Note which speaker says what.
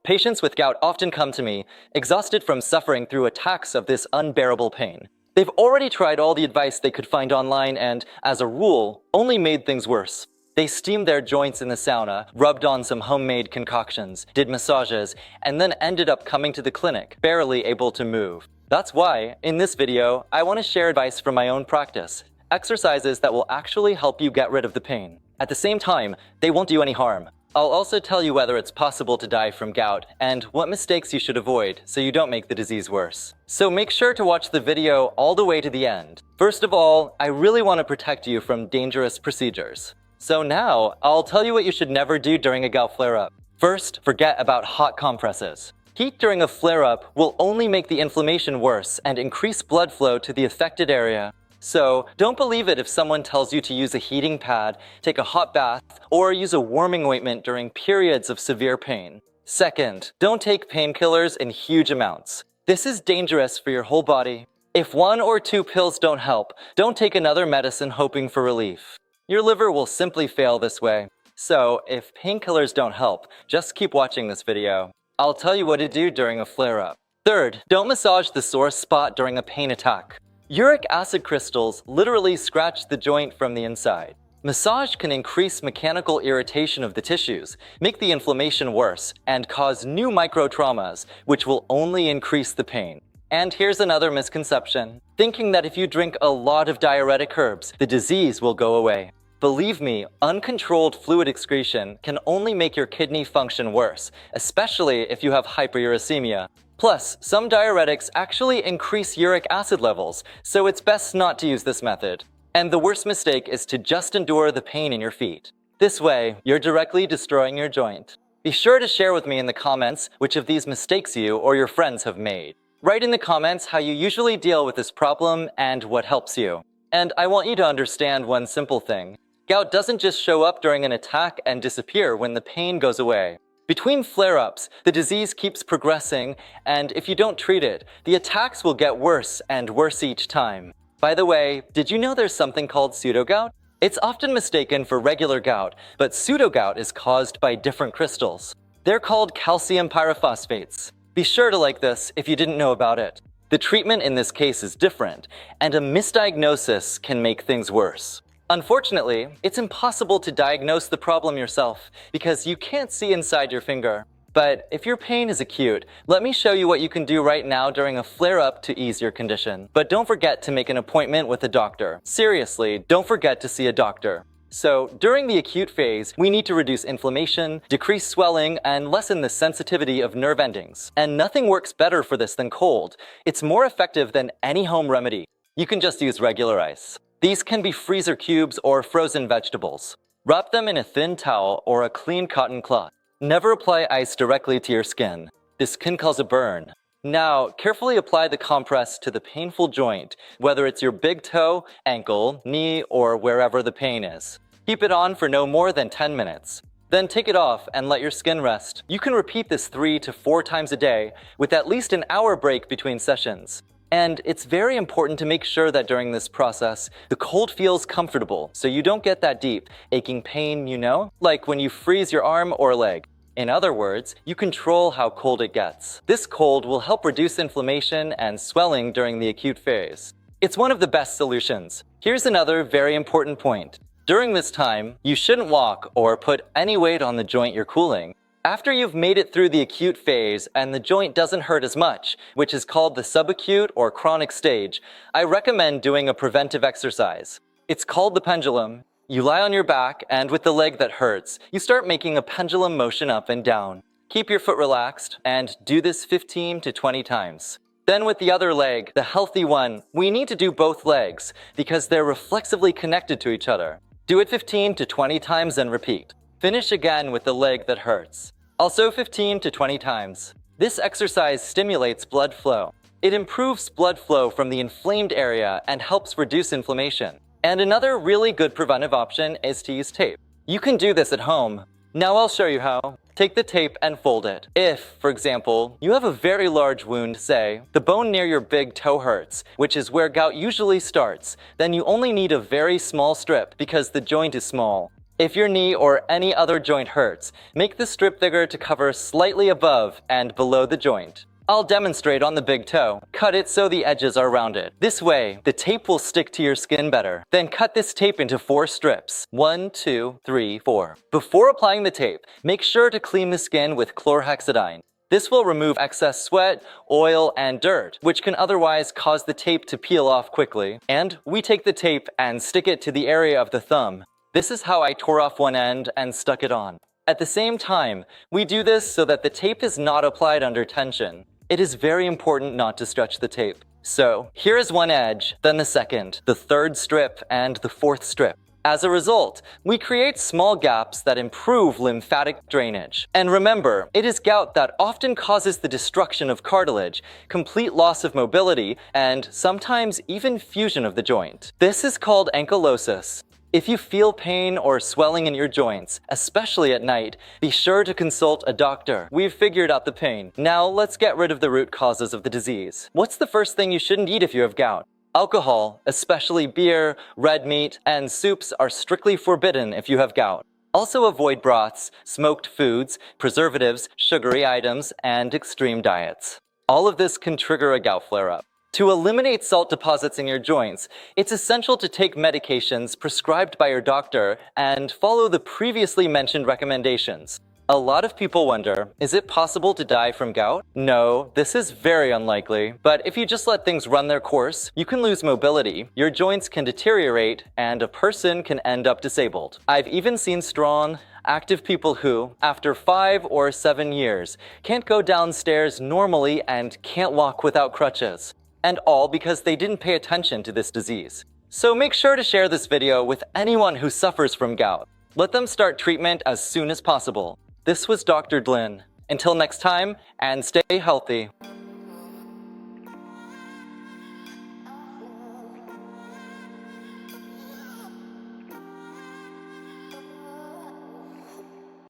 Speaker 1: Patients with gout often come to me, exhausted from suffering through attacks of this unbearable pain. They've already tried all the advice they could find online and, as a rule, only made things worse. They steamed their joints in the sauna, rubbed on some homemade concoctions, did massages, and then ended up coming to the clinic, barely able to move. That's why, in this video, I want to share advice from my own practice. Exercises that will actually help you get rid of the pain. At the same time, they won't do any harm. I'll also tell you whether it's possible to die from gout and what mistakes you should avoid so you don't make the disease worse. So make sure to watch the video all the way to the end. First of all, I really want to protect you from dangerous procedures. So now, I'll tell you what you should never do during a gout flare-up. First, forget about hot compresses. Heat during a flare-up will only make the inflammation worse and increase blood flow to the affected area. So, don't believe it if someone tells you to use a heating pad, take a hot bath, or use a warming ointment during periods of severe pain. Second, don't take painkillers in huge amounts. This is dangerous for your whole body. If 1 or 2 pills don't help, don't take another medicine hoping for relief. Your liver will simply fail this way. So, if painkillers don't help, just keep watching this video. I'll tell you what to do during a flare-up. Third, don't massage the sore spot during a pain attack. Uric acid crystals literally scratch the joint from the inside. Massage can increase mechanical irritation of the tissues, make the inflammation worse, and cause new microtraumas, which will only increase the pain. And here's another misconception, thinking that if you drink a lot of diuretic herbs, the disease will go away. Believe me, uncontrolled fluid excretion can only make your kidney function worse, especially if you have hyperuricemia. Plus, some diuretics actually increase uric acid levels, so it's best not to use this method. And the worst mistake is to just endure the pain in your feet. This way, you're directly destroying your joint. Be sure to share with me in the comments which of these mistakes you or your friends have made. Write in the comments how you usually deal with this problem and what helps you. And I want you to understand one simple thing. Gout doesn't just show up during an attack and disappear when the pain goes away. Between flare-ups, the disease keeps progressing, and if you don't treat it, the attacks will get worse and worse each time. By the way, did you know there's something called pseudogout? It's often mistaken for regular gout, but pseudogout is caused by different crystals. They're called calcium pyrophosphates. Be sure to like this if you didn't know about it. The treatment in this case is different, and a misdiagnosis can make things worse. Unfortunately, it's impossible to diagnose the problem yourself because you can't see inside your finger. But if your pain is acute, let me show you what you can do right now during a flare-up to ease your condition. But don't forget to make an appointment with a doctor. Seriously, don't forget to see a doctor. So, during the acute phase, we need to reduce inflammation, decrease swelling, and lessen the sensitivity of nerve endings. And nothing works better for this than cold. It's more effective than any home remedy. You can just use regular ice. These can be freezer cubes or frozen vegetables. Wrap them in a thin towel or a clean cotton cloth. Never apply ice directly to your skin. This can cause a burn. Now, carefully apply the compress to the painful joint, whether it's your big toe, ankle, knee, or wherever the pain is. Keep it on for no more than 10 minutes. Then take it off and let your skin rest. You can repeat this 3 to 4 times a day with at least an hour break between sessions. And it's very important to make sure that during this process, the cold feels comfortable so you don't get that deep, aching pain, like when you freeze your arm or leg. In other words, you control how cold it gets. This cold will help reduce inflammation and swelling during the acute phase. It's one of the best solutions. Here's another very important point. During this time, you shouldn't walk or put any weight on the joint you're cooling. After you've made it through the acute phase and the joint doesn't hurt as much, which is called the subacute or chronic stage, I recommend doing a preventive exercise. It's called the pendulum. You lie on your back and with the leg that hurts, you start making a pendulum motion up and down. Keep your foot relaxed and do this 15 to 20 times. Then with the other leg, the healthy one, we need to do both legs because they're reflexively connected to each other. Do it 15 to 20 times and repeat. Finish again with the leg that hurts. Also 15 to 20 times. This exercise stimulates blood flow. It improves blood flow from the inflamed area and helps reduce inflammation. And another really good preventive option is to use tape. You can do this at home. Now I'll show you how. Take the tape and fold it. If, for example, you have a very large wound, say, the bone near your big toe hurts, which is where gout usually starts, then you only need a very small strip because the joint is small. If your knee or any other joint hurts, make the strip bigger to cover slightly above and below the joint. I'll demonstrate on the big toe. Cut it so the edges are rounded. This way, the tape will stick to your skin better. Then cut this tape into 4 strips. 1, 2, 3, 4. Before applying the tape, make sure to clean the skin with chlorhexidine. This will remove excess sweat, oil, and dirt, which can otherwise cause the tape to peel off quickly. And we take the tape and stick it to the area of the thumb. This is how I tore off one end and stuck it on. At the same time, we do this so that the tape is not applied under tension. It is very important not to stretch the tape. So, here is one edge, then the second, the third strip, and the fourth strip. As a result, we create small gaps that improve lymphatic drainage. And remember, it is gout that often causes the destruction of cartilage, complete loss of mobility, and sometimes even fusion of the joint. This is called ankylosis. If you feel pain or swelling in your joints, especially at night, be sure to consult a doctor. We've figured out the pain. Now let's get rid of the root causes of the disease. What's the first thing you shouldn't eat if you have gout? Alcohol, especially beer, red meat, and soups are strictly forbidden if you have gout. Also avoid broths, smoked foods, preservatives, sugary items, and extreme diets. All of this can trigger a gout flare-up. To eliminate salt deposits in your joints, it's essential to take medications prescribed by your doctor and follow the previously mentioned recommendations. A lot of people wonder, is it possible to die from gout? No, this is very unlikely. But if you just let things run their course, you can lose mobility, your joints can deteriorate, and a person can end up disabled. I've even seen strong, active people who, after 5 or 7 years, can't go downstairs normally and can't walk without crutches. And all because they didn't pay attention to this disease. So make sure to share this video with anyone who suffers from gout. Let them start treatment as soon as possible. This was Dr. Glynn. Until next time, and stay healthy.